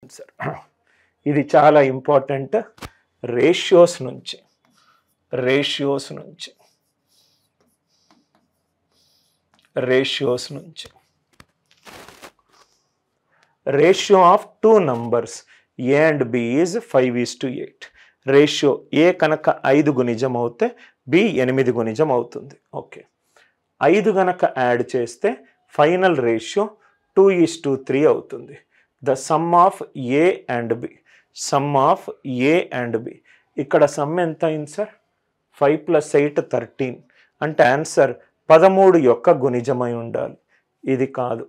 Answer. ఇది చాలా important. Ratios నుంచి ratio of two numbers A and B is 5:8. Ratio A కనుక 5 గుణిజం అవుతే బి 8 గుణిజం అవుతుంది. ఓకే, 5 కనుక యాడ్ చేస్తే ఫైనల్ రేషియో 2:3 అవుతుంది. The sum of A and B, ఇక్కడ సమ్ ఎంత అయింది సార్? 5 + 8 13. అంటే ఆన్సర్ 13 యొక్క గుణిజమై ఉండాలి. ఇది కాదు.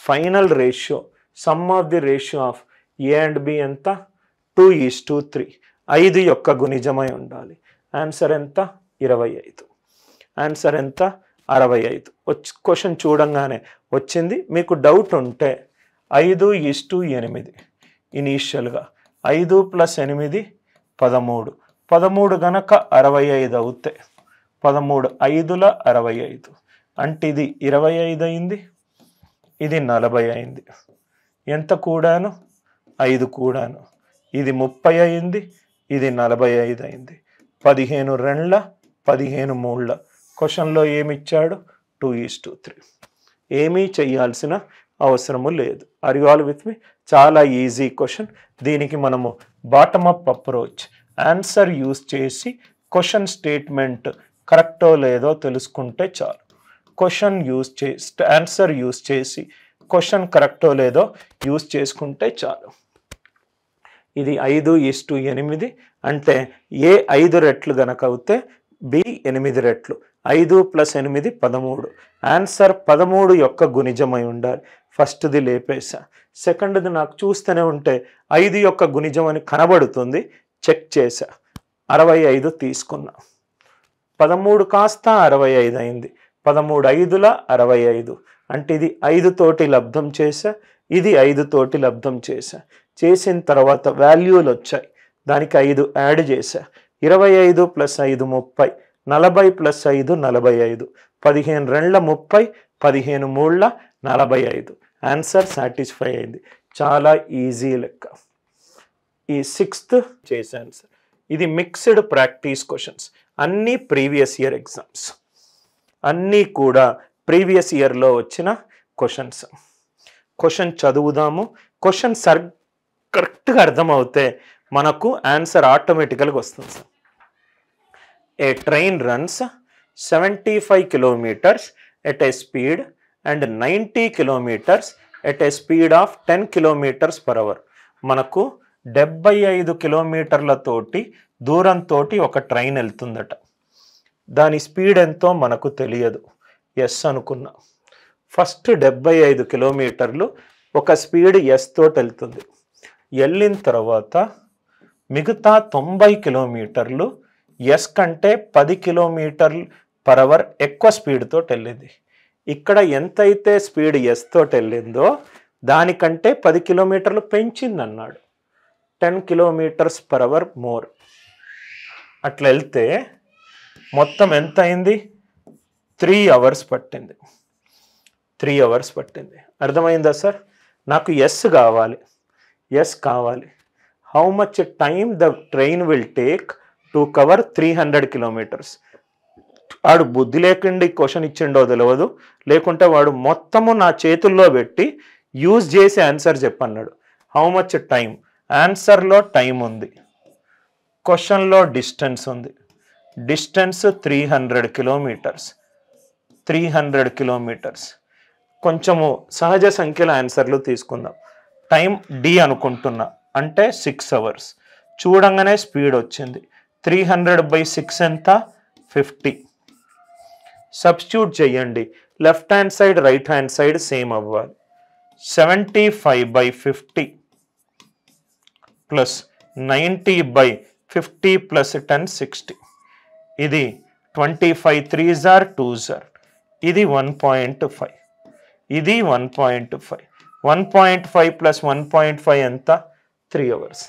Final ratio, sum of the ratio of A and B ఎంత? 2:3. 5 యొక్క గుణిజమై ఉండాలి. ఆన్సర్ ఎంత? 25. ఆన్సర్ ఎంత? 65. క్వశ్చన్ చూడంగానే వచ్చింది. మీకు డౌట్ ఉంటే 5:8 ఇనీషియల్గా 5 + 8 13. 13 గనక 65 అవుతే 13 5ల 65. అంటే ఇది 25 అయింది, ఇది 40 అయింది. ఎంత కూడాను? 5 కూడాను. ఇది 30 అయింది, ఇది 45 అయింది. 15 2ల 15 3ల. క్వశ్చన్లో ఏమిచ్చాడు? 2:3. ఏమీ చెయ్యాల్సిన అవసరము లేదు. Are you all with me? చాలా ఈజీ క్వశ్చన్. దీనికి మనము bottom up approach, answer use చేసి క్వశ్చన్ స్టేట్మెంట్ కరెక్టో లేదో తెలుసుకుంటే చాలు. ఆన్సర్ యూజ్ చేసి క్వశ్చన్ కరెక్టో లేదో యూజ్ చేసుకుంటే చాలు. ఇది 5:8 అంటే ఏ 5 రెట్లు గనక అవుతే బి 8 రెట్లు. 5 + 8 13. ఆన్సర్ 13 యొక్క గుణిజమై ఉండాలి. ఫస్ట్ది లేపేసా. సెకండ్ది నాకు చూస్తూనే ఉంటే 5 యొక్క గుణిజం అని కనబడుతుంది. చెక్ చేసా, 65 తీసుకున్నా. 13 కాస్త 65 అయింది. 13 5ల 65. అంటే ఇది 5 తోటి లబ్ధం చేసా, ఇది 5 తోటి లబ్ధం చేసా. చేసిన తర్వాత వాల్యూలు వచ్చాయి, దానికి 5 యాడ్ చేసా. 25 + 5 30. 40 + 5 45. 15 2ల 30, 15 3ల 45. ఆన్సర్ సాటిస్ఫై అయింది. చాలా ఈజీ లెక్క. ఈ 6th చేశాను సార్. ఇది మిక్స్డ్ ప్రాక్టీస్ క్వశ్చన్స్. అన్నీ ప్రీవియస్ ఇయర్ ఎగ్జామ్స్, అన్నీ కూడా ప్రీవియస్ ఇయర్లో వచ్చిన క్వశ్చన్స్. క్వశ్చన్ చదువుదాము. క్వశ్చన్ కరెక్ట్గా అర్థమవుతే మనకు ఆన్సర్ ఆటోమేటికల్గా వస్తుంది sir. A train runs 75 kilometers at a speed and 90 kilometers at a speed of 10 kilometers per hour. మనకు 75 కిలోమీటర్లతోటి దూరంతోటి ఒక ట్రైన్ వెళ్తుందట. దాని స్పీడ్ ఎంతో మనకు తెలియదు. ఎస్ అనుకున్నా. ఫస్ట్ 75 కిలోమీటర్లు ఒక స్పీడ్ ఎస్ తోటి వెళ్తుంది. వెళ్ళిన తర్వాత మిగతా 90 కిలోమీటర్లు ఎస్ కంటే 10 km/h ఎక్కువ స్పీడ్ తోటి వెళ్ళింది. ఇక్కడ ఎంతైతే స్పీడ్ ఎస్ తోటి వెళ్ళిందో దానికంటే 10 కిలోమీటర్లు పెంచింది అన్నాడు. 10 km/h మోర్. అట్లా వెళ్తే మొత్తం ఎంత అయింది? 3 hours పట్టింది. 3 hours పట్టింది. అర్థమైందా సార్? నాకు ఎస్ కావాలి. How much time the train will take to cover 300 kilometers? వాడు బుద్ధి లేకుండా ఈ క్వశ్చన్ ఇచ్చిండో తెలియదు, లేకుంటే వాడు మొత్తము నా చేతుల్లో పెట్టి యూజ్ చేసి ఆన్సర్ చెప్పన్నాడు. How much time? ఆన్సర్లో టైం ఉంది, క్వశ్చన్లో డిస్టెన్స్ ఉంది. Distance 300 kilometers. 300 kilometers. కొంచెము సహజ సంఖ్యల ఆన్సర్లు తీసుకుందాం. టైం డి అనుకుంటున్నా, అంటే 6 hours. చూడంగానే స్పీడ్ వచ్చింది. 300/6 ఎంత? 50. సబ్స్టిట్యూట్ చేయండి. Left hand side right hand side same అవ్వాలి. 75/50 ప్లస్ 90/50 ప్లస్ 10 60. ఇది 25 3s are 2s are. ఇది 1.5. ఇది 1.5. 1.5 ప్లస్ 1.5 ఎంత? 3 hours.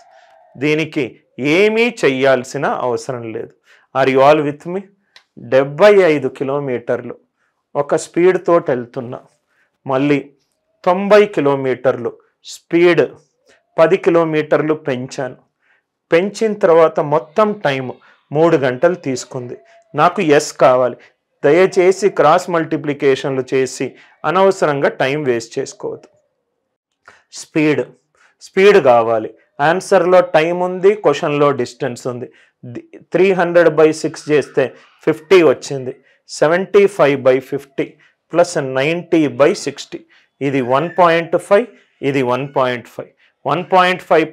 దీనికి ఏమీ చెయ్యాల్సిన అవసరం లేదు. Are you all with me? 75 కిలోమీటర్లు ఒక స్పీడ్ తోటి వెళ్తున్నా, మళ్ళీ 90 కిలోమీటర్లు స్పీడ్ 10 కిలోమీటర్లు పెంచాను. పెంచిన తర్వాత మొత్తం టైం 3 గంటలు తీసుకుంది. నాకు ఎస్ కావాలి. దయచేసి క్రాస్ మల్టిప్లికేషన్లు చేసి అనవసరంగా టైం వేస్ట్ చేసుకోవద్దు. స్పీడ్ కావాలి. ఆన్సర్లో టైం ఉంది, క్వశ్చన్లో డిస్టెన్స్ ఉంది. 300/6 చేస్తే 50 వచ్చింది. 75/50 ప్లస్ 90/60. ఇది 1.5, ఇది 1.5. 1.5